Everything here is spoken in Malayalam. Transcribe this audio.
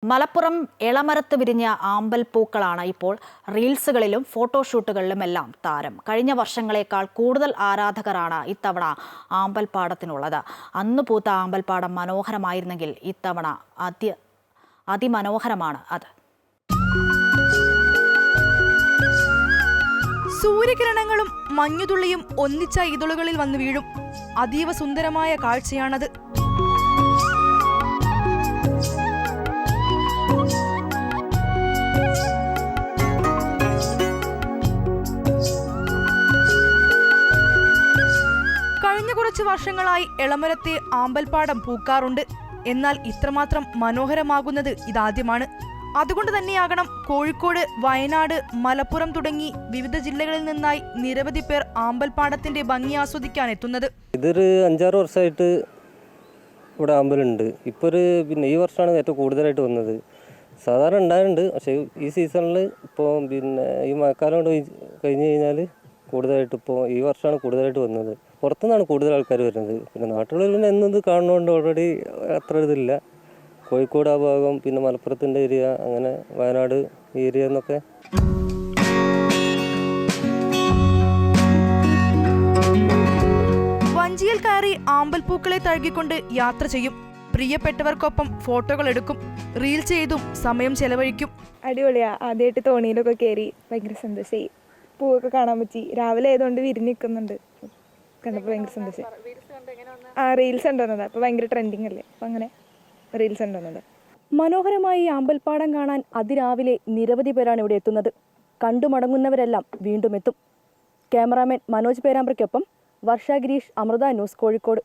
മലപ്പുറം എളമരത്ത് വിരിഞ്ഞ ആമ്പൽപ്പൂക്കളാണ് ഇപ്പോൾ റീൽസുകളിലും ഫോട്ടോഷൂട്ടുകളിലുമെല്ലാം താരം. കഴിഞ്ഞ വർഷങ്ങളേക്കാൾ കൂടുതൽ ആരാധകരാണ് ഇത്തവണ ആമ്പൽപ്പാടത്തിനുള്ളത്. അന്ന് പൂത്ത ആമ്പൽപ്പാടം മനോഹരമായിരുന്നെങ്കിൽ ഇത്തവണ അതിമനോഹരമാണ് അത്. സൂര്യകിരണങ്ങളും മഞ്ഞുതുള്ളിയും ഒന്നിച്ച ഇതളുകളിൽ വന്നു വീഴും. അതീവ സുന്ദരമായ കാഴ്ചയാണത്. കഴിഞ്ഞ കുറച്ച് വർഷങ്ങളായി എളമരത്തെ ആമ്പൽപ്പാടം പൂക്കാറുണ്ട്. എന്നാൽ ഇത്രമാത്രം മനോഹരമാകുന്നത് ഇതാദ്യമാണ്. അതുകൊണ്ട് തന്നെയാകണം കോഴിക്കോട്, വയനാട്, മലപ്പുറം തുടങ്ങി വിവിധ ജില്ലകളിൽ നിന്നായി നിരവധി പേർ ആമ്പൽപ്പാടത്തിന്റെ ഭംഗി ആസ്വദിക്കാൻ എത്തുന്നത്. ഇതൊരു 5-6 വർഷമായിട്ട് ഇവിടെ ആമ്പലുണ്ട്. ഇപ്പോൾ ഈ വർഷമാണ് ഏറ്റവും കൂടുതലായിട്ട് വന്നത്. സാധാരണ ഉണ്ടായിട്ടുണ്ട്, പക്ഷേ ഈ സീസണിൽ ഇപ്പോൾ ഈ മഴക്കാലം കൊണ്ട് കഴിഞ്ഞ് കഴിഞ്ഞാൽ കൂടുതലായിട്ട് ഇപ്പോൾ ഈ വർഷമാണ് കൂടുതലായിട്ട് വന്നത്. പുറത്തുനിന്നാണ് കൂടുതൽ ആൾക്കാർ വരുന്നത്. പിന്നെ നാട്ടുകളിൽ എന്നത് കാണുന്നതുകൊണ്ട് ഓൾറെഡി അത്ര ഇതില്ല. കോഴിക്കോട് ആ ഭാഗം, പിന്നെ മലപ്പുറത്തിൻ്റെ ഏരിയ, അങ്ങനെ വയനാട് ഏരിയ എന്നൊക്കെ. വഞ്ചിയിൽ കയറി ആമ്പൽപ്പൂക്കളെ തഴുകിക്കൊണ്ട് യാത്ര ചെയ്യും. പ്രിയപ്പെട്ടവർക്കൊപ്പം ഫോട്ടോകൾ എടുക്കും. റീൽ ചെയ്തും സമയം ചെലവഴിക്കും. അടിപൊളിയാ. ആദ്യമായിട്ട് തോണിയിലൊക്കെ കയറി ഭയങ്കര സന്തോഷമായി. പൂവൊക്കെ കാണാൻ പറ്റി. രാവിലെ ആയതുകൊണ്ട് വിരിഞ്ഞിരിക്കുന്നുണ്ട്. കണ്ടപ്പോൾ ഭയങ്കര സന്തോഷം. റീൽസ് ഉണ്ടോന്നത് അപ്പോൾ ഭയങ്കര ട്രെൻഡിങ് അല്ലേ, അപ്പം അങ്ങനെ റീൽസ് ഉണ്ടോന്നത്. മനോഹരമായി ആമ്പൽപ്പാടം കാണാൻ അതിരാവിലെ നിരവധി പേരാണ് ഇവിടെ എത്തുന്നത്. കണ്ടു മടങ്ങുന്നവരെല്ലാം വീണ്ടും എത്തും. ക്യാമറാമാൻ മനോജ് പേരാമ്പ്രയ്ക്കൊപ്പം വർഷ ഗിരീഷ്, അമൃത ന്യൂസ്, കോഴിക്കോട്.